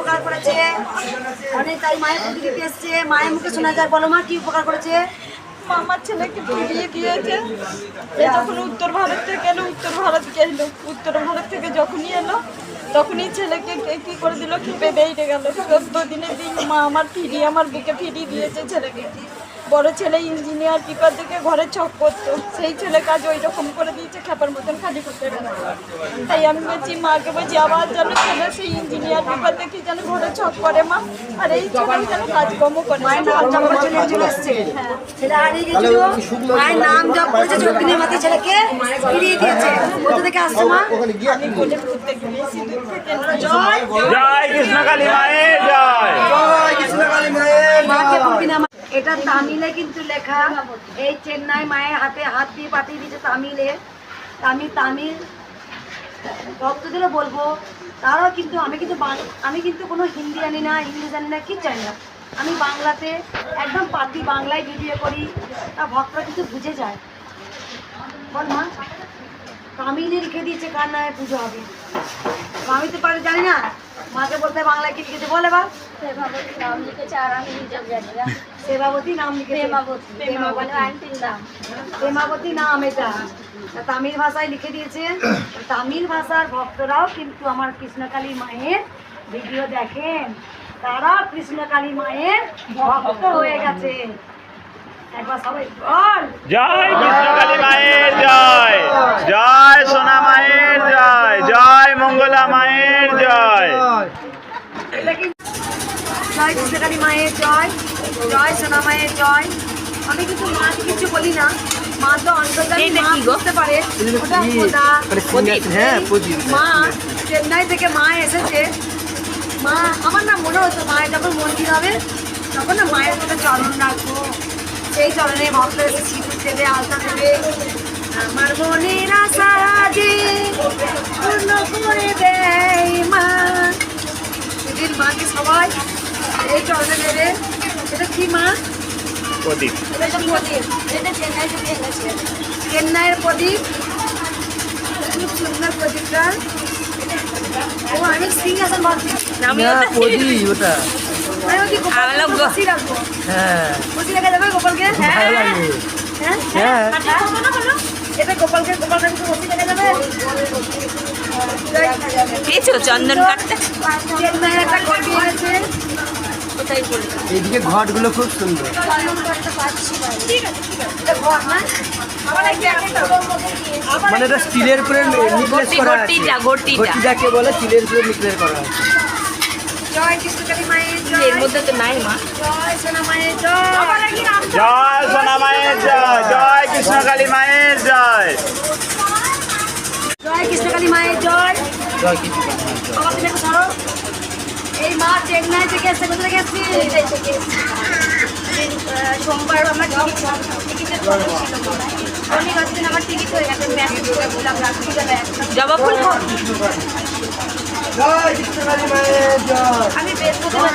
উপকার করেছে, অনেক তাই মায়ের প্রতিনিধি এসছে, মায়ের মুখে শোনা যায়। বলো মা কি উপকার করেছে? আমার ছেলেকে ফিরিয়ে দিয়েছে। যখন উত্তর ভারত থেকে এলো, উত্তর ভারত থেকে যখনই এলো তখনই ছেলেকে কি করে দিল, খেপে বেড়ে গেল। 14 দিনের দিন মা আমার বুকে ফিরিয়ে দিয়েছে ছেলেকে। বড় ছেলে ইঞ্জিনিয়ার, পেপার থেকে ঘরে ছক করতো, সেই ছেলে কাজ ওই রকম করে দিয়েছে, খেপার মতন খালি করতে গেল। তাই আমি বলছি মাকে, বলছি আবার যেন ছেলে সেই ইঞ্জিনিয়ার পেপার দেখি যেন ঘরে ছক করে মা, আর এই ছেলে যেন কাজকর্ম করে। মায়ের নাম জপ করে চলে এসছে, ছেলে হারিয়ে গেছিল, মায়ের নাম জপ করেছে, 14 দিনের মাথায় ছেলেকে ফিরিয়ে দিয়েছে। কোথা থেকে আসছে মা? আমি বলে ঘুরতে গিয়েছি দূর থেকে। জয় জয় কৃষ্ণকালী মায়ের জয়। মাকে পূর্ণিমা। এটা তামিলে কিন্তু লেখা, এই চেন্নাই মায়ের হাতে হাত দিয়ে পাঠিয়ে দিয়েছে তামিলে। তামিল ভক্তদেরও বলবো, তারাও কিন্তু আমি কিন্তু কোনো হিন্দি জানি না, ইংলিশ জানি না, কি জানি না। আমি বাংলাতে একদম পাতি বাংলায় ভিডিও করি, তা ভক্তরা কিন্তু বুঝে যায়। বল মা, তামিলে লিখে দিয়েছে কার নামে পুজো হবে। আমি তো পারি জানি না, মাকে বলতে বাংলায় কি লিখেছে বলে বা? সেবাবতী নাম লিখেছে, আর আমি নিজেও জানি না। সেবাবতী নাম লিখেছে, প্রেমাবতী নাম এটা তামিল ভাষায় লিখে দিয়েছে। তামিল ভাষার ভক্তরাও কিন্তু আমার কৃষ্ণকালী মায়ের ভিডিও দেখেন, তারা কৃষ্ণকালী মায়ের ভক্ত হয়ে গেছে। একবার সবাই বল জয় কৃষ্ণকালী মায়ের জয়। জয় সোনা মায়ের জয়। জয় মঙ্গলা মায়ের জয়। এটা কিন্তু জয় কৃষ্ণকালী মায়ের জয়, জয় সোনা মায়ের জয়। আমি কিন্তু মাকে কিছু বলি না, মা তো অন্তর্যামী, মা বুঝতে পারে ওটা খোদা। মা চেন্নাই থেকে মা এসেছে, মা আমার না মনে হতো মায়ের যখন মন্দির হবে তখন না মায়ের মতো চরণ রাখবো, সেই চরণে ভক্ত এসে সিঁদুর দেবে, আলতা দেবে। আমার মনের আশা যে পূর্ণ করে দেয় মা। সেদিন মাকে সবাই এই চরণে দেবে। এটা কি মা? প্রদীপ। এটা প্রদীপ, এটা চেন্নাই থেকে এনেছে, চেন্নাইয়ের প্রদীপ, খুব সুন্দর প্রদীপটা। ও আমি সিংহাসন ভাবছি, আমি কি গোপালকে রাখবো? বসি রেখে দেবে গোপালকে? হ্যাঁ, এটা গোপালকে কিন্তু বসি রেখে দেবে। চন্দন কাটতে চেন্নাইয়ের একটা ঘট আছে, এইদিকে ঘটগুলো খুব সুন্দর। এটা ঘট না, মানে এটা স্টিলের উপরে নিকলেস করা আছে। ঘটিটাকে বলে স্টিলের উপরে নিকলেস করা আছে। জয় কৃষ্ণকালী মায়ের জয়। এর মধ্যে তো নাই মা। জয় সোনা মায়ের জয়। জয় সোনা মায়ের জয়। জয় কৃষ্ণকালী মায়ের জয়। জয় কৃষ্ণকালী মায়ের জয়। জয় কৃষ্ণকালী মায়ের জয়। আমার থেকে ধরো, এই মা চেন্নাই থেকে এসছে, কোথা থেকে এসছি? সোমবার আমরা টিকিটের প্রবলেম ছিল, শনিবার দিন আমার টিকিট হয়ে গেছে, মেসেজ করেছিলাম রাত্রিবেলা একটা। জবা ফুল জয় কৃষ্ণকালী মায়ের জয়। আমি বৃহস্পতিবার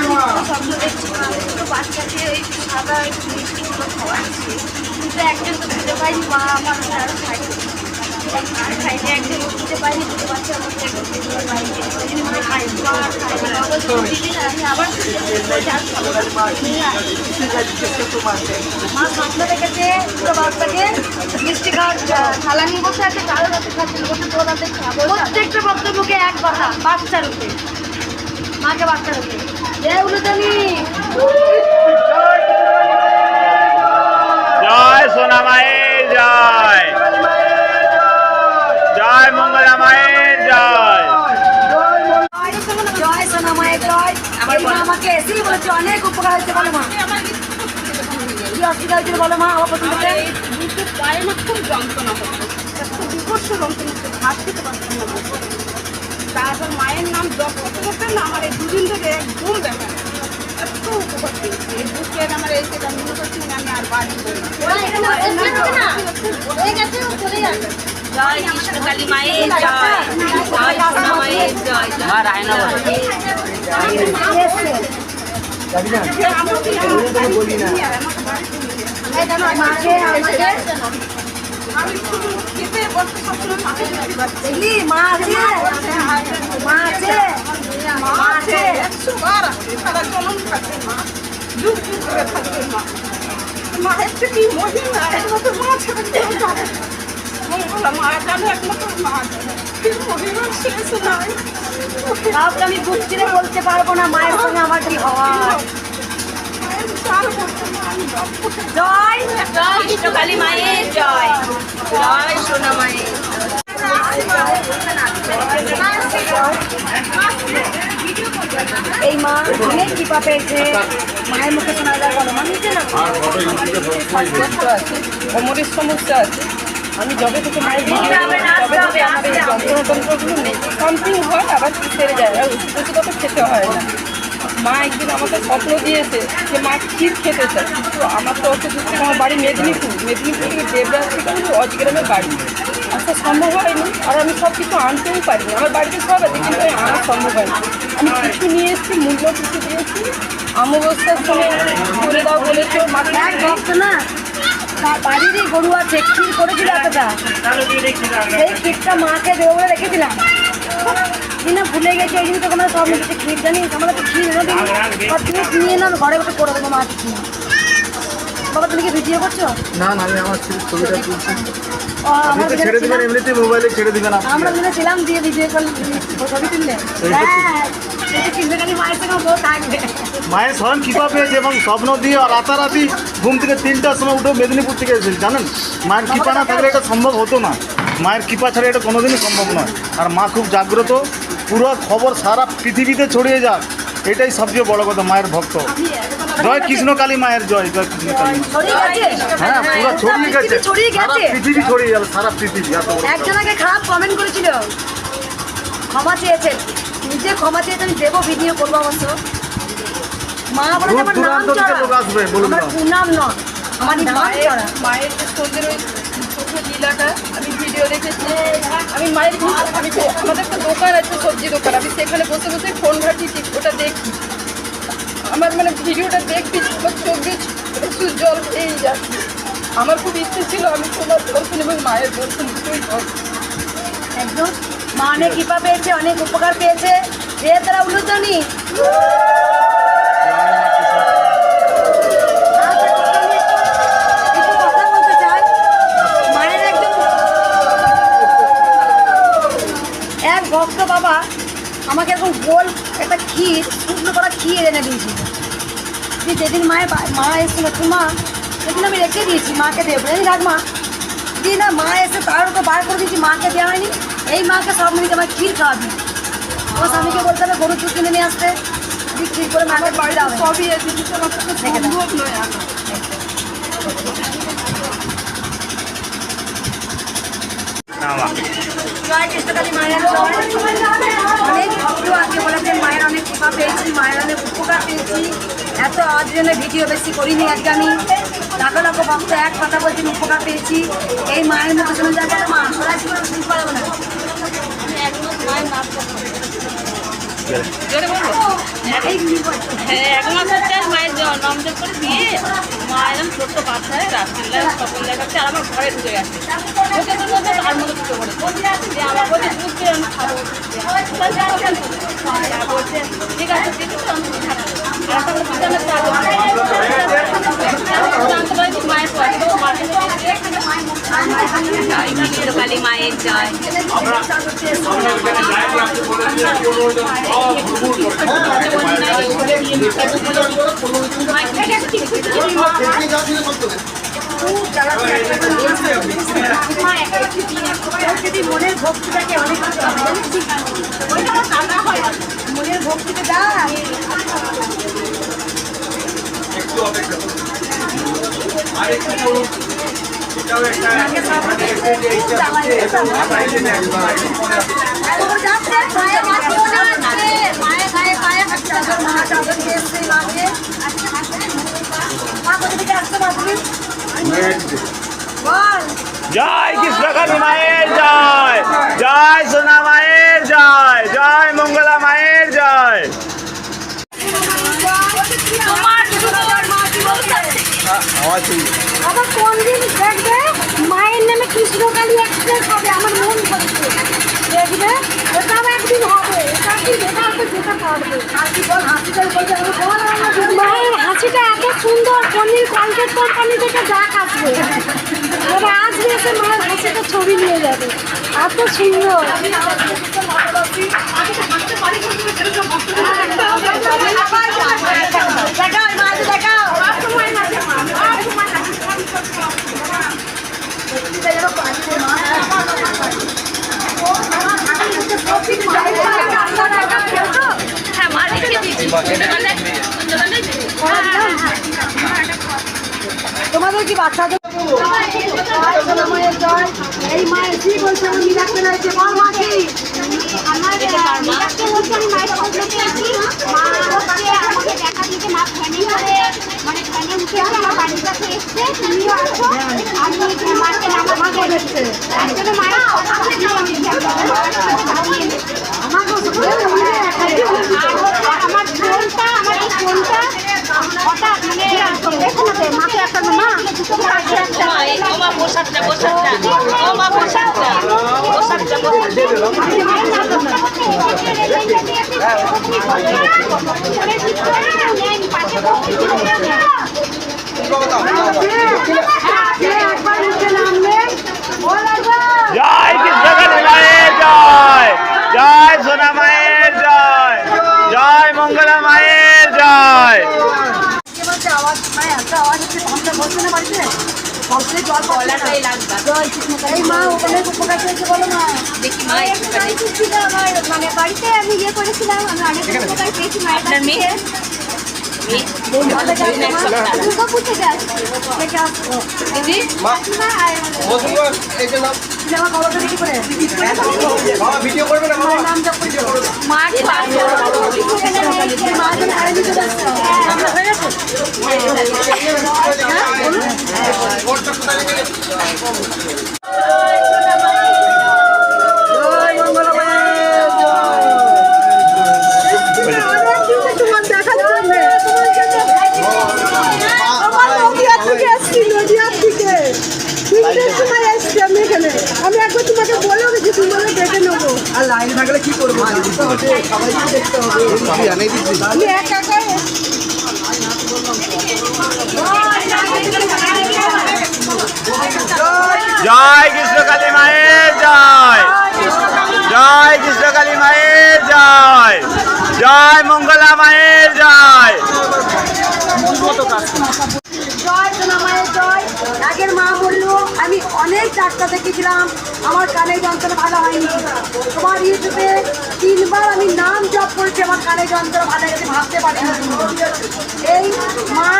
স্বপ্ন দেখছিলাম, দুটো বাচ্চাকে ওই সাদা মিষ্টিগুলো খাওয়াচ্ছি, কিন্তু একজন তো খুঁজে পাইনি, মা আমার আর খাইনি, আর খাইনি, একজন খুঁজে পাইনি, দুটো বাচ্চা আমার পাইনি, আমি আবার মা স্বপ্ন দেখেছে দুটো বাচ্চাকে মিষ্টি খাওয়ার থালা নিয়ে বসে আছে, কারোর হাতে খাচ্ছিল, বসে তোর হাতে খাবো। প্রত্যেকটা ভক্তের মুখে এক কথা, বাচ্চার উপরে, মাকে বাচ্চার উপরে। জয় উলুদানি। জয় সোনা মায়ের জয়। জয় মঙ্গলা মায়ের জয়। জয় সোনা মায়ের জয়। আমার মা আমাকে এসেই বলেছে অনেক উপকার হয়েছে। বলো মা কি অসুবিধা হয়েছিল বলো মা? আমার প্রথম থেকে পায়ে না খুব যন্ত্রণা হতো, খুব বিকট যন্ত্রণা হতো, হাত খেতে পারতাম না। তারপর মায়ের নাম জপ করতে করতে না আমার এই দুদিন থেকে একদম দেখা এত উপকার পেয়েছি। এই বুকের আমার এই যেটা মনে করছি আমি আর বাড়ি করি না। জয় কৃষ্ণকালী মায়ের জয়। জয় সোনা মায়ের জয়। মা রায়না বলে যাবি না? বলি না মাকে আমি শুধু খেতে বসতে সবসময় মা আছে, মা আছে, মা আছে, মা আছে। 100 আছে, সারা জনম থাকবে মা, যুগ যুগ করে থাকবে মা। মায়ের তো কি মহিমা, একমাত্র মা ছাড়া কেউ জানে না। মঙ্গলা মা জানে, একমাত্র মা জানে, কি মহিমা শেষ নাই। কাউকে আমি বুঝতে বলতে পারবো না মায়ের সঙ্গে আমার কি হয়। জয় জয় কৃষ্ণকালী মায়ের জয়, জয় সোনা মায়ের। এই মা অনেক কৃপা পেয়েছে, মায়ের মুখে শোনা যায় বলো মা নিচে না। কোমরের সমস্যা আছে, আমি যবে থেকে মায়ের ভিডিও তবে থেকে আমার এই যন্ত্রণাটন্ত্রগুলো নেই। সামথিং হয় আবার সেরে যায়, আর ওষুধ ওষুধ অত খেতে হয় না। মা একদিন আমাকে স্বপ্ন দিয়েছে যে মা ক্ষীর খেতে চায়, কিন্তু আমার তো অত দূর থেকে, আমার বাড়ি মেদিনীপুর থেকে দেবরাজ থেকে কিন্তু অজগ্রামের বাড়ি, আসা সম্ভব হয়নি। আর আমি সব কিছু আনতেও পারিনি, আমার বাড়িতে সব আছে কিন্তু আমি আনা সম্ভব হয়নি। আমি কিছু নিয়ে এসেছি, মূল্য কিছু দিয়েছি, অমাবস্যার সময় করে দাও বলেছো মাকে। এক ভক্ত না তার বাড়িরই গরু আছে, ক্ষীর করেছিল এতটা, সেই ক্ষীরটা মাকে দেবো বলে রেখেছিলাম, কিনা ভুলে গেছি। ওই জন্য তোমরা সব মিশে ক্ষীর জানিস, আমরা তো ক্ষীর এনে দিই, আর তুমি নিয়ে না ঘরে বসে করে দেবো মাকে ক্ষীর। বাবা তুমি কি ভিডিও করছো? না না, আমি আমার ছবিটা তুলছি। ও, আপনি তো ছেড়ে দিবেন, এমনিতেই মোবাইলে ছেড়ে দিবেন আপনি। আমরা দুজনে ছিলাম, দিয়ে ভিডিও কল ছবি তুললে। হ্যাঁ, কৃষ্ণকালী মায়ের সঙ্গে বউ থাকবে। মায়ের স্বয়ং কৃপা পেয়েছে এবং স্বপ্ন দিয়ে রাতারাতি ঘুম থেকে 3টার সময় উঠে মেদিনীপুর থেকে এসেছেন, জানেন? মায়ের কৃপা না থাকলে এটা সম্ভব হতো না, মায়ের কৃপা ছাড়া এটা কোনোদিনই সম্ভব নয়। আর মা খুব জাগ্রত, পুরো খবর সারা পৃথিবীতে ছড়িয়ে যাক, এটাই সবচেয়ে বড় কথা। মায়ের ভক্ত, জয় কৃষ্ণকালী মায়ের জয়, জয় কৃষ্ণকালী। ছড়িয়ে গেছে, হ্যাঁ, পুরো ছড়িয়ে গেছে, ছড়িয়ে সারা গেছে। পৃথিবী ছড়িয়ে যাবে, সারা পৃথিবী। এত বড়। একজনকে খারাপ কমেন্ট করেছিল, ক্ষমা চেয়েছে, নিজে ক্ষমা চেয়েছে, আমি দেবো, ভিডিও করবো অবশ্য। মা বলে দূর আমার নাম দূরান্ত থেকে চড়া, লোক আসবে, বলে আমার দিলাম। পুনাম নয়, আমার নাম চড়া। মায়ের যে সন্ধ্যের ওই চোখের লীলাটা আমি ভিডিও দেখেছি। আমি মায়ের আমি আমাদের একটা দোকান আছে, সবজি দোকান, আমি সেখানে বসে বসে ফোন ঘাঁটিছি, ওটা দেখি। আমার মানে ভিডিওটা দেখবি, আমার চোখ দিয়ে একটু জল খেয়েই যাচ্ছে। আমার খুব ইচ্ছে ছিল আমি তোমার দর্শন এবং মায়ের দর্শন দুটোই করবো। একদম মা অনেক কৃপা পেয়েছে, অনেক উপকার পেয়েছে, যে তারা উল্লুজানি। কথা বলতে চাই, মায়ের একদম এক ভক্ত বাবা আমাকে এরকম গোল একটা ক্ষীর, শুকনো করা ক্ষীর এনে দিয়েছিল। যেদিন মা এসেছিল, মা সেদিন আমি রেখে দিয়েছি, মাকে দেবো, জানি রাখ মা দিয়ে না, মা এসে তার ওকে বার করে দিয়েছি, মাকে দেওয়া হয়নি। এই মাকে সব মিনিট আমার ক্ষীর খাওয়াবি, আমার স্বামীকে বলতে হবে গরু চুপ কিনে নিয়ে আসতে, ক্ষীর করে মাকে বাড়ি হবে। সবই আছে, কিন্তু আমার পক্ষে সম্ভব নয় আনা। জয় কৃষ্ণকালী মায়ের জয়। অনেক ভক্ত আজকে বলেছে মায়ের অনেক কৃপা পেয়েছি, মায়ের অনেক উপকার পেয়েছি। এত আজ জন্য ভিডিও বেশি করিনি, আজকে আমি লাখ লাখ ভক্ত এক কথা বলছি, উপকার পেয়েছি। এই মায়ের মুখে শুনে যায় বলে মা সরাসরি করে শুনতে পারবো না। এই হ্যাঁ, 1 মাস হচ্ছে মায়ের নাম জপ করে দিয়ে মা এরকম ছোট্ট বাচ্চায় রাত্রিবেলা স্বপ্ন দেখাচ্ছে, আর আমার ঘরে ঢুকে গেছে, ঢুকে তো তার মধ্যে ঢুকে পড়েছে। দিয়ে আমার বলছে দুধ দিয়ে আমি খাবো, বলছে ঠিক আছে দিয়ে তো আমি খাবো। আর একটা বলছে আমি খাবো, জানতে পারিনি মায়ের পরে কালী মায়ের জয়। যদি মনের ভক্তিটাকে অনেক মনের ভক্তিতে দাঁড়ায় জয় কৃষ্ণকালী মায়ের জয়, জয় সোনা মায়ের জয়, জয় মঙ্গলা মায়ের জয়। আবার কোন দিন দেখবে মায়ের নামে কৃষ্ণকালী এক্সপ্রেস হবে, আমার মন করছে দেখবে, ওটাও একদিন হবে, এটা কি তো যেতে পারবে। মায়ের হাসিটা এত সুন্দর, পনির কলগেট কোম্পানি থেকে ডাক আসবে, ওরা আসবে এসে মায়ের হাসিটা ছবি নিয়ে যাবে, এত সুন্দর। হ্যাঁ মা রেখে দিয়েছি তোমাদের কি বাচ্চাদের এই মায়ের কি বলছে? আমি মিরাক্কেল হয়েছে, বল মা কি? আমার মিরাক্কেল হচ্ছে আমি মায়ের স্বপ্ন পেয়েছি। মা হচ্ছে আমাকে দেখা দিতে, মা ফ্যানে করে মানে ফ্যানে উঠে আমার বাড়ির কাছে এসছে, তুমিও আসো, আমি মাকে নামাজ পড়েছে। তার জন্য মায়ের স্বপ্ন দিয়ে আমি মায়ের সাথে দাঁড়িয়ে এনেছি। আমার ফোনটা, আমার এই ফোনটা হঠাৎ মানে দেখো না মাকে একটা মা ওমা পোশাকটা ওমা পোশাকটা জয় কৃষ্ণকালী মায়ের জয়, জয় সোনা মায়ের জয়, জয় মঙ্গলা মায়ের জয়। আওয়াজ মানে এত আওয়াজ হচ্ছে, ঘন্টা বলছে না বাড়িতে বলছে জল গলাটাই লাগবে। এই মা ওখানে উপকার পেয়েছে বলো না। দেখি মা আমার মানে বাড়িতে আমি ইয়ে করেছিলাম, আমি অনেক উপকার পেয়েছি মায়ের কাছ থেকে। দুর্গাপুর থেকে আসছি। দিদি আমার খবরটা দেখি করে নাম জপ করে মা মা যেন আড়াই দিতে যাচ্ছে হয়ে গেছে। তোমার দেখার জন্য আমার নদিয়া থেকে এসছি, নদিয়ার থেকে 3টের সময় এসছি আমি এখানে। আমি একবার তোমাকে বলেও গেছি, তোমাকে ডেকে নেবো। আর লাইন থাকলে কি করবো? দেখতে হবে, সবাইকে দেখতে হবে। আমি একা একাই জয় কৃষ্ণকালী মায়ের জয়, জয় কৃষ্ণকালী মায়ের জয়, জয় মঙ্গলা মায়ের জয়। জয় সোনা মায়ের জয়। আগের মা বললো আমি অনেক ডাক্তার দেখেছিলাম, আমার কানের যন্ত্রণা ভালো হয়নি। তোমার ইউটিউবে 3বার আমি নাম জপ করেছি, আমার কানের যন্ত্রণা ভালো গেছে, ভাবতে পারিনি। এই মা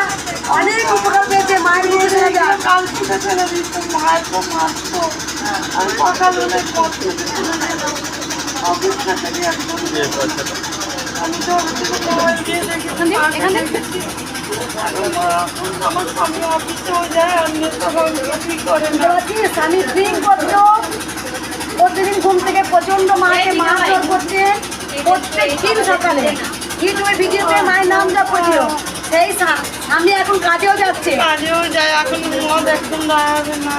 অনেক উপকার পেয়েছে মায়ের মুখে শুনে যায়। কাল থেকে ছেড়ে দিচ্ছে, মায়ের খুব মারতো, আমি সকাল হলে অফিসটা থেকে একদম আমি দৌড় থেকে মোবাইল দিয়ে দেখি আমার স্বামী অফিসেও যায়, আমি তখন কি করে না। স্বামী ড্রিঙ্ক করতো, প্রতিদিন ঘুম থেকে প্রচন্ড মাকে মারধর করছে, প্রত্যেক দিন সকালে ইউটিউবে ভিডিওতে মায়ের নাম জপ করছিল। সেই স্বামী এখন কাজেও যাচ্ছে। কাজেও যায়, এখন মদ একদম দাঁড়াবে না।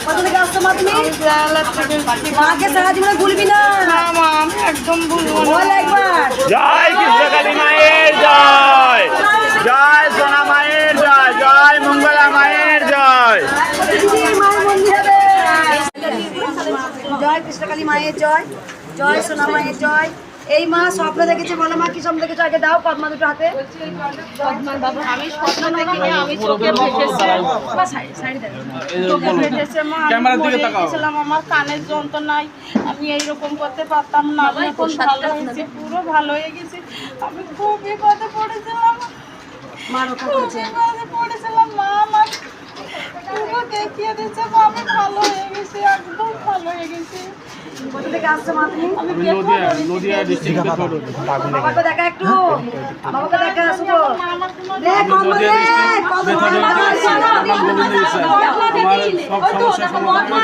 কোথা থেকে আসছো মা তুমি? আমি বেলা থেকে মাকে সারা জীবনে ভুলবি না, না মা, আমি একদম ভুলবো না। বল একবার। জয় কৃষ্ণকালী মায়ের জয়, জয় সোনা মায়ের জয়, জয় মঙ্গলা মায়ের জয়। প্রতিদিন মায়ের মন্দির হবে। জয় কৃষ্ণকালী মায়ের জয়, জয় সোনা মায়ের জয়। এই মা স্বপ্ন দেখেছে, বলো মা কি স্বপ্ন দেখেছো? আগে দাও পদ্মা দুটো হাতে। আমি স্বপ্ন দেখিনি, আমি চোখে ভেসেছে চোখে ভেসেছে মা। আমি মরে গেছিলাম, আমার কানের যন্ত্রণায় আমি এইরকম করতে পারতাম না। আমি এখন ভালো হয়েছি, পুরো ভালো হয়ে গেছি। আমি খুব বিপদে পড়েছিলাম, মা রক্ষা করেছে। বিপদে পড়েছিলাম। মা আমার পুরো দেখিয়ে দিচ্ছে, আমি ভালো হয়ে গেছি, একদম ভালো হয়ে গেছি। কোথা থেকে আসছো মা তুমি? আমি বাবাকে দেখা একটু, বাবাকে দেখা আসবো। আমার কোনো দেখ কম্বল দে, কম্বল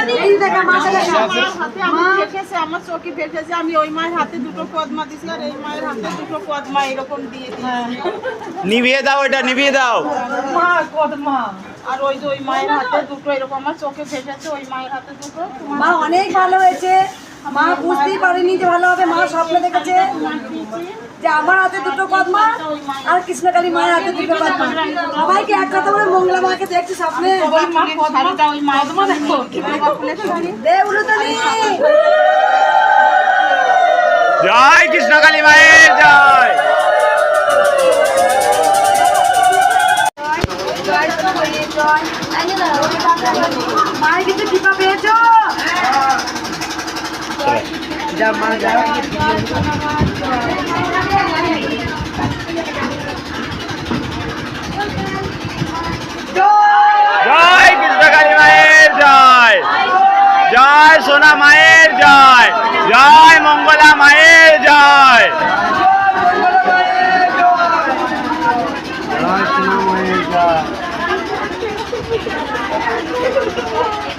দে। এই দেখা মাকে দেখা। আমার চোখে ভেসেছে, আমি ওই মায়ের হাতে দুটো পদ্মা দিছি, আর এই মায়ের হাতে দুটো পদ্মা এরকম দিয়ে দিয়েছি। নিভিয়ে দাও, এটা নিভিয়ে দাও। আর ওই যে ওই মায়ের হাতে দুটো এরকম আমার চোখে ভেসেছে, ওই মায়ের হাতে দুটো। মা অনেক ভালো হয়েছে, মা বুঝতেই পারেনি যে ভালো হবে। মা স্বপ্নে দেখেছে যে আমার হাতে দুটো কদমা আর কৃষ্ণকালী মায়ের হাতে দুটো কদমা। সবাইকে এক কথা বলে মঙ্গলা মাকে দেখছি স্বপ্নে। দে উলুতালি। জয় কৃষ্ণকালী মায়ের জয়। জয় সোনা মায়ের জয়। মায়ের কিন্তু কৃপা পেয়েছো। যা মা যা জয় কৃষ্ণকালী মায়ের জয়। জয় সোনা মায়ের জয়। জয় মঙ্গলা মায়ের জয়।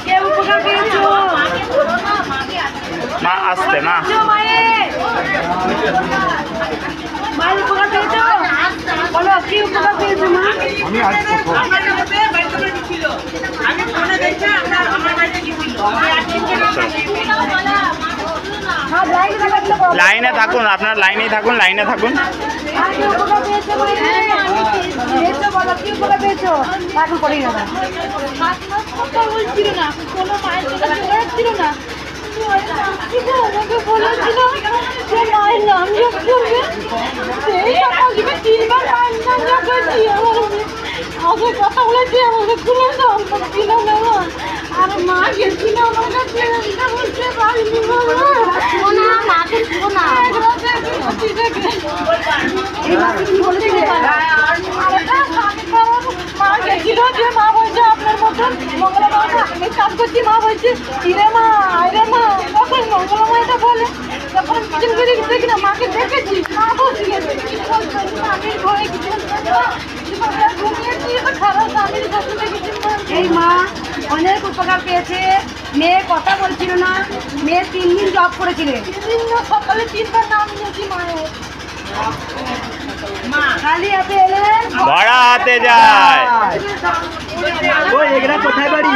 কে উপকার পেয়েছো? মা আসতে মা। মায়ের উপকার পেয়েছো? বলো কি উপকার পেয়েছো মা? আমি আজ সব লাইনে দেখাচ্ছো বলো। লাইনে থাকুন, আপনার লাইনেই থাকুন, লাইনে থাকুন। আর কি উপকার পেয়েছো মায়ের? পেয়েছো বলো কি উপকার পেয়েছো? এখন করি না। কথা বলছিল না, কোনো মায়ের কথা ছিল না। আমাকে বলেছিল যে মায়ের নাম জপ করবে, সেই সকালে 3 বার মায়ের নাম জপ করেছি। আমাকে কথা বলেছি, আমাকে খুলে দাও, ছিল না। আর মা গেছিল আমার কাছে, বলতে পারিনি মাকে ছিল না। এই মাকে কি বলেছিলে? মা গেছিল যে মা বলছে আপনার মতন মঙ্গলা মা আমি কাজ করছি। মা বলছে কিরে মা আরে মা, তখন মঙ্গলা মা এটা বলে, তখন কিছু করে দেখি না মাকে দেখেছি। মা বলছিল আমি ঘরে কিছু খারাপ স্বামীর কাছে দেখেছি। এই মা অনেক উপকার পেয়েছে। মেয়ে কথা বলছিল না, মেয়ে 3 দিন জব করেছিলেন। সকালে 3 বার নাম নিয়েছি মায়ের। খালি হাতে এলেন। ভরা হাতে যায়। ও এগরা কোথায় বাড়ি?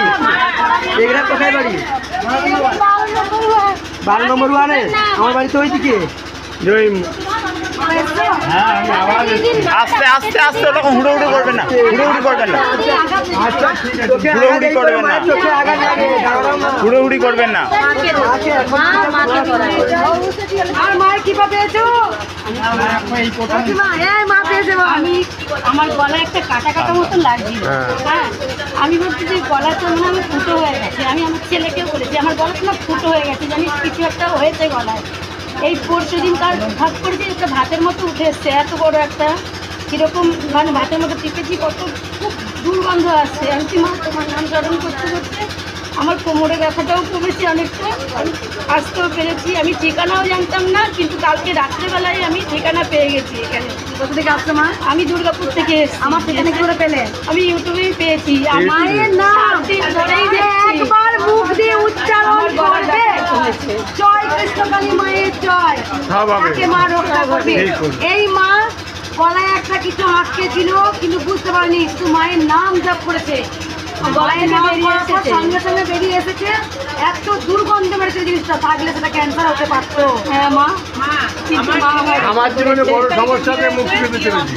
এগরা কোথায় বাড়ি? 12 নম্বর ওয়ার্ডে। আমার বাড়ি তো ওইদিকে। আস্তে আস্তে আস্তে, তখন হুড়োহুড়ি করবেন না, হুড়োহুড়ি করবেন না, আচ্ছা চোখে হুড়োহুড়ি করবেন না, চোখে আঘাত লাগে। দাঁড়াও মা। হুড়োহুড়ি করবেন না। আর মায়ের কৃপা পেয়েছো? এই মা পেয়েছে। আমি আমার গলায় একটা কাটা কাটা মতন লাগছিল। হ্যাঁ, আমি বলছি যে গলাটা মনে হয় আমার ফুটো হয়ে গেছে। আমি আমার ছেলেকেও বলেছি আমার গলাটা না ফুটো হয়ে গেছে, জানিস কিছু একটা হয়েছে গলায়। এই 4 দিন তার ভাত করেছি, একটা ভাতের মতো উঠে এসছে, এত বড় একটা কীরকম মানে ভাতের মতো টিপেছি, কত খুব দুর্গন্ধ আসছে। আমি কি মা তোমার নাম স্মরণ করতে করতে আমার কোমরে ব্যথাটাও কমেছে অনেকটা, আমি আসতেও পেরেছি। আমি ঠিকানাও জানতাম না, কিন্তু কালকে রাত্রেবেলায় আমি ঠিকানা পেয়ে গেছি এখানে। কোথা থেকে আসছো মা? আমি দুর্গাপুর থেকে এসেছি। আমার ঠিকানা কি করে পেলে? আমি ইউটিউবেই পেয়েছি। আমার মায়ের নাম ধরেই দেখছি। একবার মুখ দিয়ে উচ্চারণ করবে, জয় কৃষ্ণকালী মায়ের জয়, তাকে মা রক্ষা করবে। এই মা গলায় একটা কিছু আটকে ছিল, কিন্তু বুঝতে পারেনি, শুধু মায়ের নাম জপ করেছে। গলায় নাম করার পর সঙ্গে সঙ্গে বেরিয়ে এসেছে। এত দুর্গন্ধ বেড়েছে জিনিসটা, থাকলে সেটা ক্যান্সার হতে পারতো। হ্যাঁ মা, কিন্তু মা আমার জীবনে বড় সমস্যাতে মুক্তি পেতে চলেছি।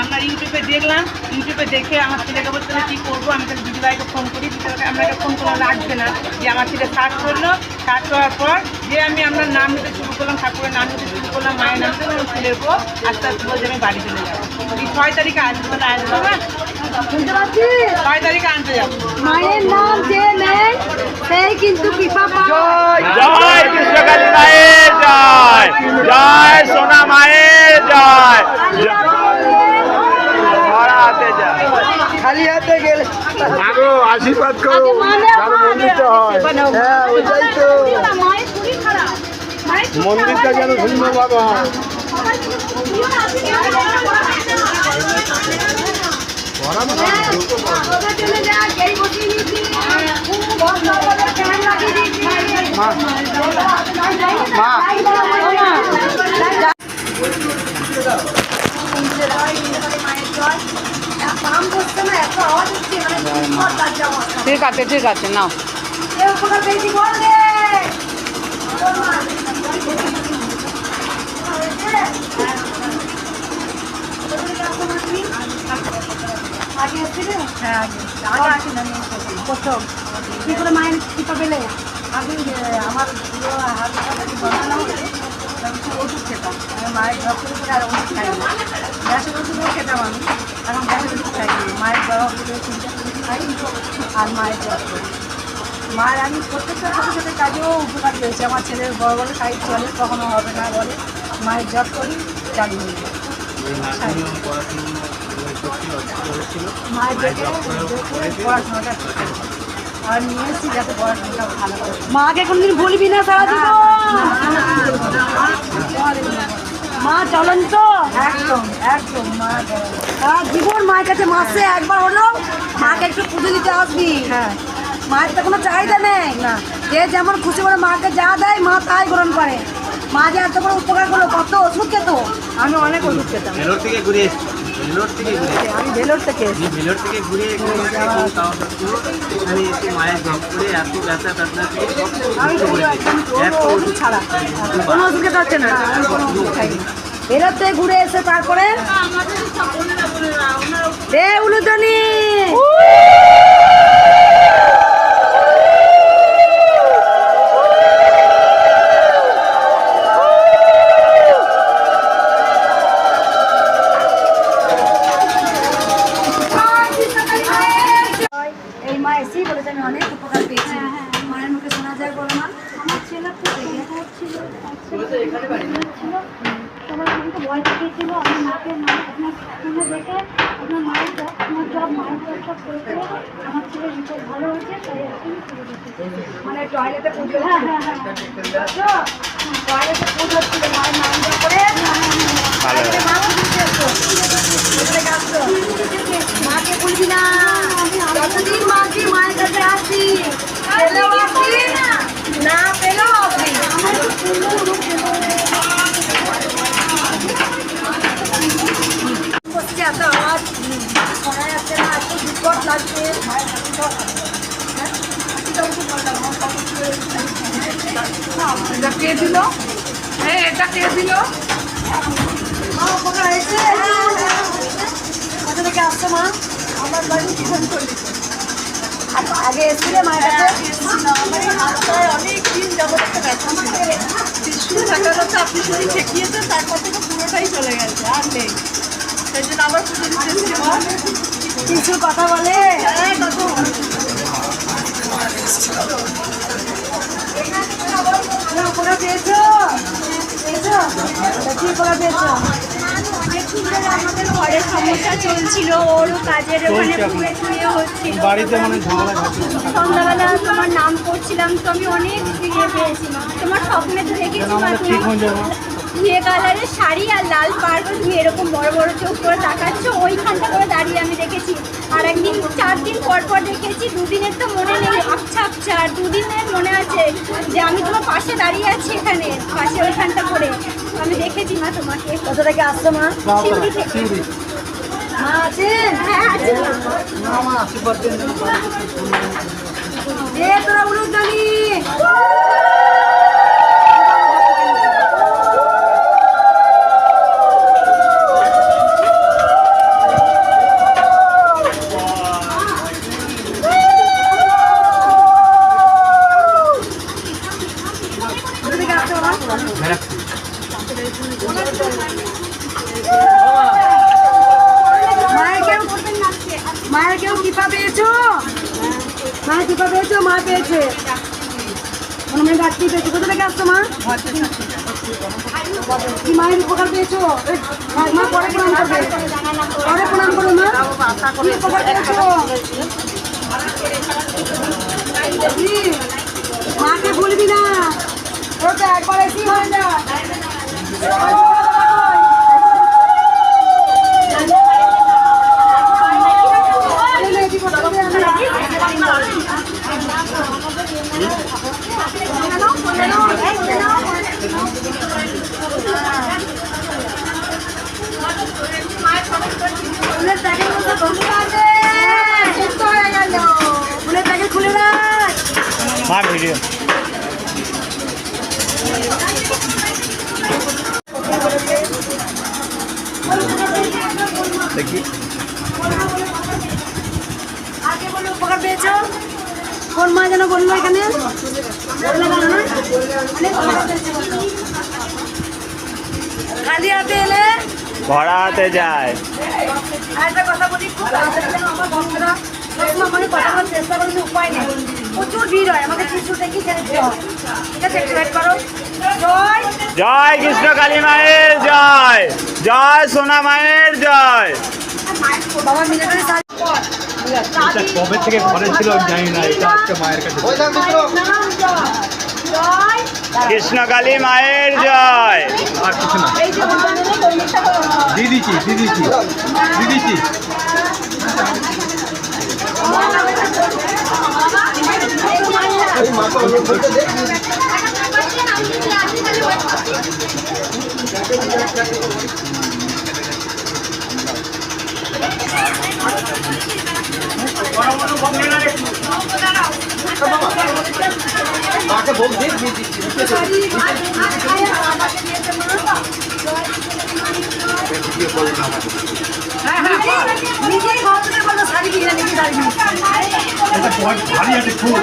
আমরা ইউটিউবে দেখলাম, ইউটিউবে দেখে আমার ছেলেকে বলতে কী করবো, আমি তাহলে দিদিভাইকে ফোন করি। দিদিভাইকে আপনাকে ফোন করা লাগবে না, যে আমার ছেলে সার্চ করলো, সার্চ করার পর যে আমি আপনার নাম নিতে শুরু করলাম, ঠাকুরের নাম নিতে শুরু করলাম, মায়ের নাম নিতে আমার ছেলের পর আস্তে আস্তে বলছে আমি বাড়ি চলে যাবো। এই 6 তারিখে আসবো না, আসবো না, শুনতে পাচ্ছিস? 6 তারিখে আনতে যাবো। মায়ের নাম যে নেয় সেই কিন্তু কৃপা পায়। জয় কৃষ্ণকালী মায়ের জয়। জয় সোনা মায়ের জয়। ভরা হাতে যায়। খালি হাতে গেলে আগো আশীর্বাদ করো, যেন মন্দিরটা হয়। হ্যাঁ ওইটাই তো। মায়ের শরীর খারাপ, মন্দিরটা যেন সুন্দরভাবে হয়। চলে যাক, এই বসিয়ে নিয়েছি, 10 নম্বরের ফ্যান লাগিয়ে দিয়েছি। মায়ের জয়। পাম বসছে না, এত আওয়াজ হচ্ছে, মানে ঠিক আছে, ঠিক আছে, নাও। উপকার পেয়েছি বল রে। আগে এসেছিলে? হ্যাঁ আগে আসি না, প্রথম কি করে মায়ের কৃপা পেলে? আমি আমার পুরো হাত বানানো হলে ওষুধ খেতাম, আমি মায়ের ডক্টর করে আর ওষুধ খাই না, গ্যাসের ওষুধও খেতাম আমি, এখন গ্যাসের ওষুধ খাই না, মায়ের দেওয়া ওষুধের চিন্তা করে খাই আর মায়ের জব করি। মায়ের আমি প্রত্যেকটা সাথে সাথে কাজেও উপকার পেয়েছি, আমার ছেলের বড় বড় কাজ চলে, কখনো হবে না বলে, মায়ের জব করি চালু হয়ে যায়। মায়ের দেখে পড়াশোনাটা আর নিয়ে এসেছি যাতে পড়াশোনাটা ভালো করে। মাকে কোনদিন ভুলবি না সারা জীবন। মা চলেন তো একদম একদম মা সারা জীবন মায়ের কাছে মাসে একবার হলো মাকে একটু পুজো দিতে আসবি। হ্যাঁ মায়ের তো কোনো চাহিদা নেই না, যে যেমন খুশি করে মাকে যা দেয় মা তাই গ্রহণ করে। মা যে এত বড় উপকার করলো, কত ওষুধ খেত। আমি অনেক ওষুধ খেতাম। ভেলোর থেকে ঘুরে এসেছি, ভেলোর থেকে ঘুরে এসেছি। আমি ভেলোর থেকে এসেছি। আমি ভেলোর থেকে ঘুরে এখানে এখানে এসে মায়ের জব করে এত ব্যথা ব্যথা থেকে সব আমি সুস্থ করে একদম দিয়েছি। কোনো এত ওষুধ ওষুধ ছাড়া কোনো ওষুধ খেতে হচ্ছে না। আমি কোনো ওষুধ খাইনি। বেরোতে ঘুরে এসে তারপরে রে উলুদনি এই মা এসেই বলেছে আমি অনেক উপকার পেয়েছি। মায়ের মুখে শোনা যায়, বলো মা। আমার ছেলে খুব রেগে হচ্ছিল, সবার আমাকে ভয় দেখিয়েছিল। আমার মাকে আপনার ফোনে দেখে আপনার মায়ের জব সব করে আমার ছেলের রিপোর্ট ভালো হয়েছে, তাই এখন করে দিচ্ছি। মানে টয়লেটে পুজো হ্যাঁ হ্যাঁ হ্যাঁ টয়লেটে পুজো হচ্ছিল, মায়ের নাম জপ করে তারপরে মা পুজো দিতে আসতো। মাকে বলবি না, যতদিন মাকে মায়ের কাছে আসবি, পেলেও আসবি না পেলেও আসবি। বসছে এত আওয়াজ শোনা যাচ্ছে না, এত বিপদ লাগছে। এটা কে দিল? এটা কে দিল? মা উপকার হয়েছে? কোথা থেকে আসছো মা? আমার বাড়ি জীবন চল্লিশ। আগে এসেছিলে মায়ের কাছে? আমার এই হাতটায় অনেক দিন যাবত একটা ব্যথা ছিল। টিস্যু থাকার কথা আপনি শুধু ঠেকিয়েছেন, তারপর থেকে পুরোটাই চলে গেছে, আর নেই। সেই জন্য আবার পুজো দিতে এসেছি মা। কিছু কথা বলে হ্যাঁ, কত উপকার পেয়েছো? পেয়েছো? কি উপকার পেয়েছো? অনেকদিন ধরে আমাদের ঘরের সমস্যা চলছিল, ওরও কাজের ওখানে শুয়ে হচ্ছিল। বাড়িতে মানে ঝামেলা ঘটছে। সন্ধ্যাবেলা তোমার নাম করছিলাম, তো আমি অনেক ফিরে পেয়েছিলাম। তোমার স্বপ্নে তো দেখেছি মা, ঠিক হয়ে যাবে। ঘিয়ে কালারের শাড়ি আর লাল পাড়, তুমি এরকম বড় বড় চোখ করে তাকাচ্ছ, ওইখানটা করে দাঁড়িয়ে আমি দেখেছি। আর একদিন 4 দিন পর পর দেখেছি, দুদিনের তো মনে নেই, আচ্ছা আচ্ছা, আর দুদিনের মনে আছে যে আমি তোমার পাশে দাঁড়িয়ে আছি, এখানে পাশে ওইখানটা করে আমি দেখেছি মা তোমাকে। কোথা থেকে আসছো মা? সিউড়ি থেকে। মা আছেন? হ্যাঁ আছে মা। আমার আশীর্বাদ দেন। এ তোরা উলুদনি মায়ের কেউ কৃপা পেয়েছো? মায়ের কৃপা পেয়েছো? মা পেয়েছে, মনে মনে ডাকতেই পেয়েছো। কোথা থেকে আসছো মা? কি মায়ের উপকার পেয়েছো? মা পরে প্রণাম করবে, পরে প্রণাম করো মা। কি উপকার পেয়েছো? মাকে ভুলবি না, তোর তো একবার এসি হয় না। ফুলের প্যাকেট খুলে রাখ। মা ভিডিও দেখি আগে বলে উপকার পেয়েছো? কোন মা যেন বললো এখানে? বললো না? অনেক উপকার পেয়েছো বললো। খালি হাতে এলে ভরা হাতে যায়। আর একটা কথা বলি, খুব তাড়াতাড়ি যেন আমার ভক্তরা সবসময় আমাকে কথা বলার চেষ্টা করে, কিন্তু উপায় নেই, প্রচুর ভিড় হয়, আমাকে টিস্যু দেখি ছেড়ে দিতে হয়। ঠিক আছে, একটু ওয়েট করো। জয় জয় কৃষ্ণ কালী মায়ের জয়, জয় সোনা মায়ের জয়। বাবা মিলিটারি সার্ভিস কবে থেকে ঘরে ছিল আমি জানি না, এটা আজকে মায়ের কাছে নাম জয়। জয় কৃষ্ণ কালী মায়ের জয়। আর কিছু না। এই যে দিয়ে দিচ্ছি দিয়ে দিচ্ছি দিয়ে দিচ্ছি। মাকে ভোগ দিয়ে দিয়ে দিচ্ছি। নিজেই ভক্তদের বললো শাড়ি কিনে নিজে শাড়ি কিনে। ভারী আছে খুব।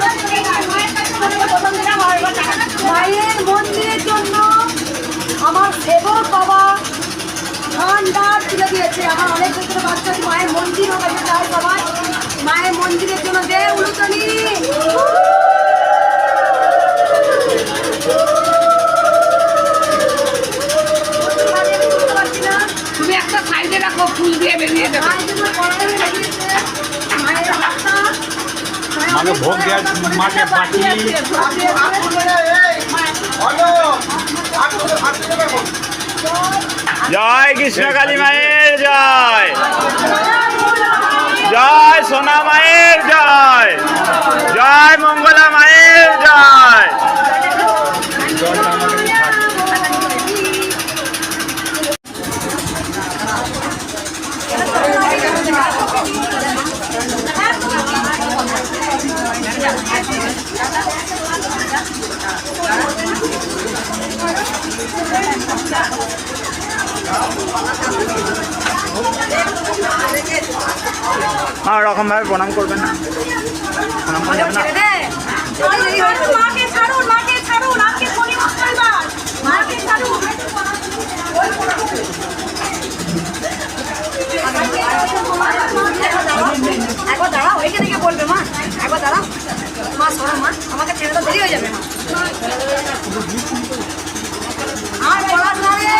মায়ের মন্দিরের জন্য আমার সেবক বাবা ভান্ডার তুলে দিয়েছে। আমার অনেক ক্ষেত্রে বাচ্চা মায়ের মন্দির হোক, আমি চাই সবাই মায়ের মন্দিরের জন্য দে উলুতনি। তুমি একটা সাইডে রাখো, ফুল দিয়ে বেরিয়ে দেবে। মায়ের জন্য কড়াই লাগিয়েছে, মায়ের হাতটা মাকে ভোগ দেওয়ার মাকে বাটি জয় কৃষ্ণ কালী মায়ের জয়, জয় সোনা মায়ের জয়, জয় মঙ্গলা মায়ের জয়। রকম ভাবে প্রণাম করবেন না, প্রণাম করা যাবে না। ছেড়ে দে। মাকে ছাড়ুন, মাকে ছাড়ুন, আজকে পরিবর্তন এবার। মাকে ছাড়ুন। একবার দাঁড়াও, এখানে থেকে বলবে মা, একবার দাঁড়াও মা, সরো মা, আমাকে ছেড়ে দাও, দেরি হয়ে যাবে মা। আর বলার না রে।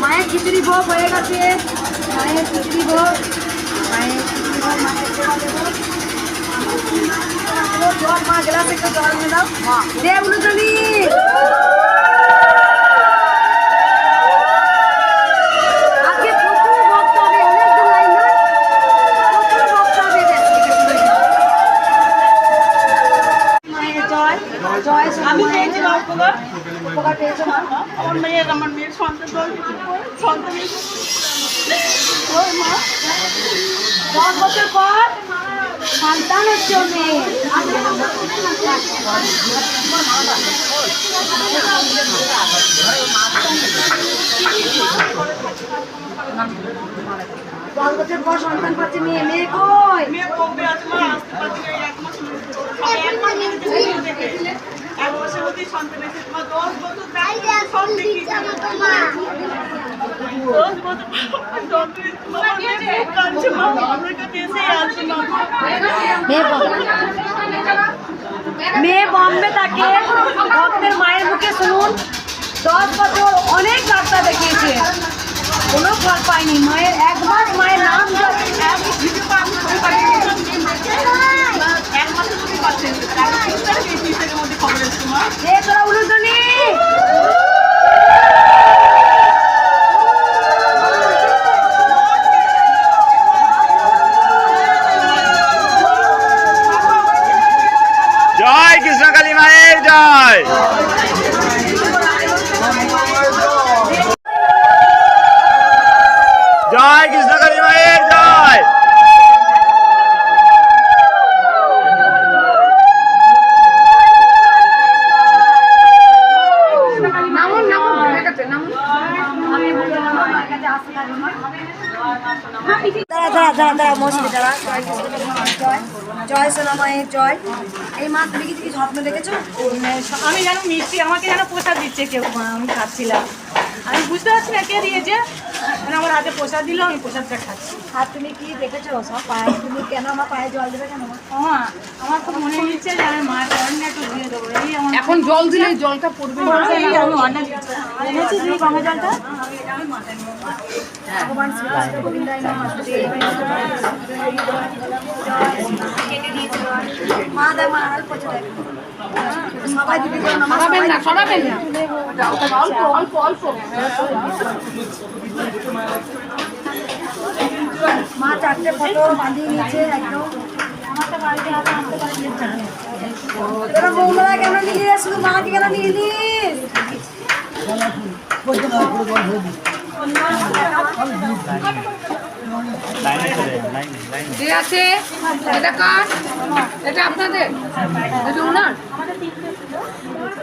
মায়ের খিচুড়ি ভোগ হয়ে গেছে, মায়ের খিচুড়ি ভোগ, মায়ের খিচুড়ি ভোগ, মাকে সেবা দেবো। জল মা, গ্লাস একটু জল নিয়ে দাও দে উলুজনি। আজকে প্রচুর ভক্ত হবে, অনেকজন লাইন না, প্রচুর ভক্ত হবে। মায়ের জয়, জয় আমি পেয়েছি না উপকার। উপকার পেয়েছো মা? আমার মেয়ের সন্তান সন্তান ওই মা 10 বছর পর সন্তান হচ্ছে ওর মেয়ে। দশ বছর পর সন্তান পাচ্ছে মেয়ে। মেয়ে কই? মেয়ে কবে আছে মা? আসতে পারছি না, এই 1 মাস হয়েছে। 1 মাসের মধ্যেই সন্তান এসেছে মা। 10 বছর সব দেখি 10 বছর কাঁদছে মা, আমার কাছে এসে আসছে মা। মেয়ে বম্বে থাকে, ভক্তের মায়ের মুখে শুনুন, 10 বছর অনেক ডাক্তার দেখিয়েছে, কোনো ফল পায়নি। মায়ের 1 মাস মায়ের নাম তোরা উলুদনি। জয় কৃষ্ণ কালী মায়ের জয়। জয় কৃষ্ণকালী মায়ের জয়। জয় সোনা মায়ের জয়। এই মা তুমি কি স্বপ্ন দেখেছো? আমি যেন মিষ্টি আমাকে যেন প্রসাদ দিচ্ছে কেউ, আমি খাচ্ছিলাম, আমি বুঝতে পারছি না কে দিয়েছে, মানে আমার হাতে প্রসাদ দিল, আমি প্রসাদটা খাচ্ছি। আর তুমি কি দেখেছো সব পায়ে? তুমি কেন আমার পায়ে জল দেবে কেন? আমার তো মনে হচ্ছে যে আমি মায়ের চরণে একটু দিয়ে দেবো, এই আমার এখন জল দিলে জলটা পড়বে না। এই আমি অন্যান্য এনেছি তুমি গঙ্গা জলটা? ভগবান শ্রীকৃষ্ণ গোবিন্দায় নমঃ। মা দেয় মা আর করছে সবাই দিদি করে নমস্কার। সরাবেন না, সরাবেন না, অল্প অল্প অল্প। মা চারটে ফটো বাঁধিয়ে নিচ্ছে একদম। তোরা বৌমারা কেন নিলি রে? শুধু মাকে কেন নিলি? যে আছে এটা কার? এটা আপনাদের? এটা ওনার?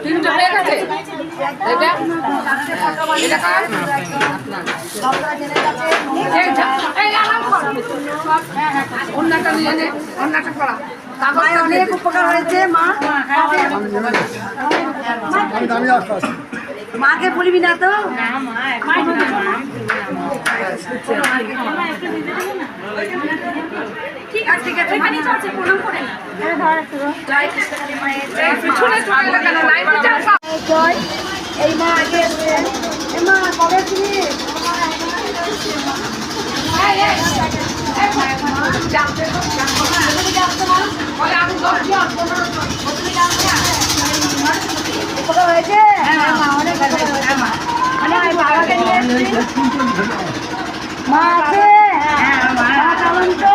তিনটা হয়ে গেছে? এটা এটা কার? আপনারা জেনে গেছে এই আরাম কর। অন্যটা নিয়ে নে, অন্যটা করা। মায়ের অনেক উপকার হয়েছে। মা মাকে বলবি না তো? ঠিক আছে ঠিক আছে, প্রণাম করে না। জয় কৃষ্ণকালী মায়ের জয়। জয়। এই মা আগে এসছে। এই মা কবে তুমি? উপকার হয়েছে? অনেক বাবাকে নিয়ে এসছি। মা আছে? মা কেমন তো?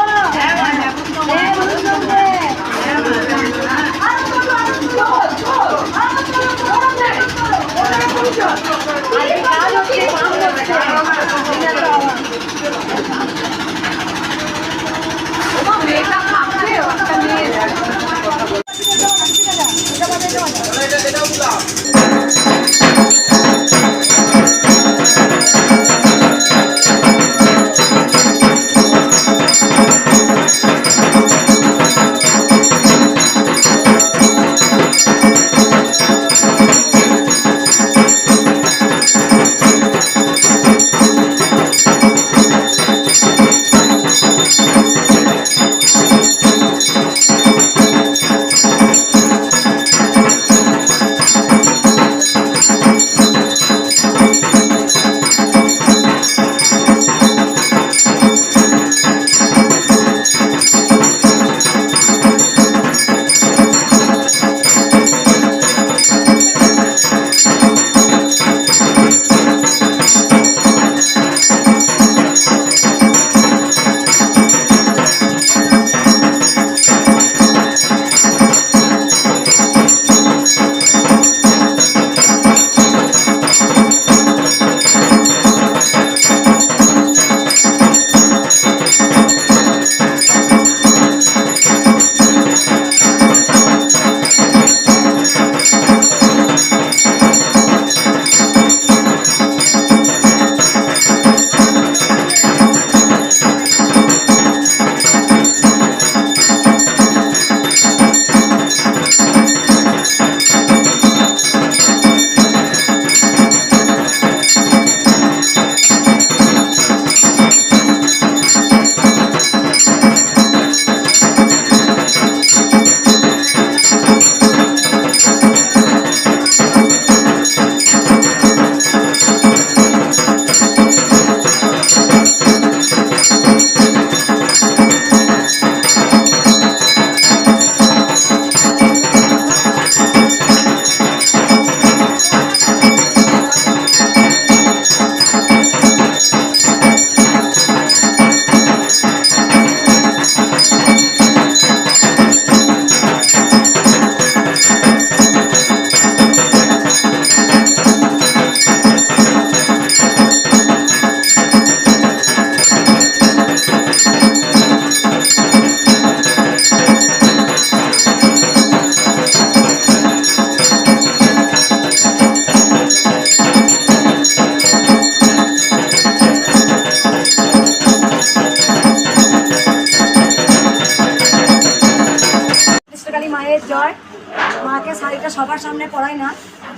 শাড়িটা সবার সামনে পরাই না,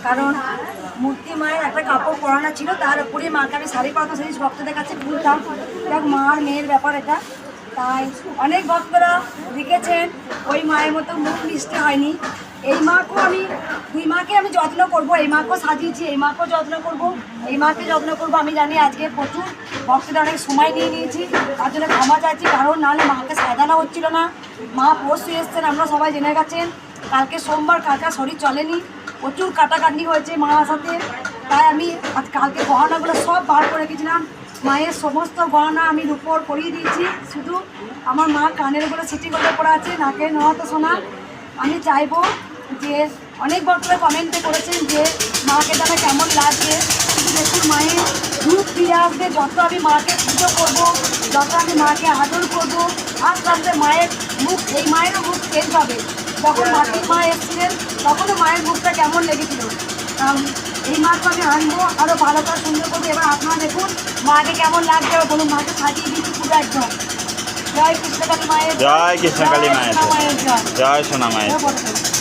কারণ মূর্তি মায়ের একটা কাপড় পরানো ছিল, তার উপরে মাকে আমি শাড়ি পরাতাম, সেই ভক্তদের কাছে ভুলতাম। দেখ মার মেয়ের ব্যাপার এটা, তাই অনেক ভক্তরা লিখেছেন ওই মায়ের মতো মুখ মিষ্টি হয়নি। এই মাকেও আমি, দুই মাকে আমি যত্ন করব, এই মাকেও সাজিয়েছি, এই মাকেও যত্ন করব, এই মাকে যত্ন করব। আমি জানি আজকে প্রচুর ভক্তদের অনেক সময় নিয়ে নিয়েছি, তার জন্য ক্ষমা চাইছি, কারণ নাহলে মাকে সাজানো হচ্ছিল না। মা পরশু এসছেন, আমরা সবাই জেনে গেছেন, কালকে সোমবার, কালকে শরীর চলেনি, প্রচুর কাটাকাটি হয়েছে মার সাথে। তাই আমি আজ কালকে গহনাগুলো সব বার করে রেখেছিলাম, মায়ের সমস্ত গহনা আমি রূপোর পরিয়ে দিয়েছি, শুধু আমার মা কানের উপরে সিটি করে পড়া আছে, নাকে নহাতে শোনা। আমি চাইবো যে অনেক ভক্তরা কমেন্টে করেছেন যে মাকে যেন কেমন লাগছে, শুধু দেখুন মায়ের রূপ ফিরে আসবে, যত আমি মাকে পুজো করবো, যত আমি মাকে আদর করবো, আস্তে আস্তে মায়ের মুখ, এই মায়েরও মুখ চেঞ্জ হবে। যখন মাটির মা এসেছিলেন তখনও মায়ের মুখটা কেমন লেগেছিল, এই মাকে আমি আনবো, আরও ভালো করে সুন্দর করবো। এবার আপনারা দেখুন মাকে কেমন লাগছে, বলুন মাকে সাজিয়ে দিচ্ছি পুরো একদম। জয় কৃষ্ণকালী মায়ের জয় কৃষ্ণকালী মায়ের জয়, জয় সোনা মায়ের জয়।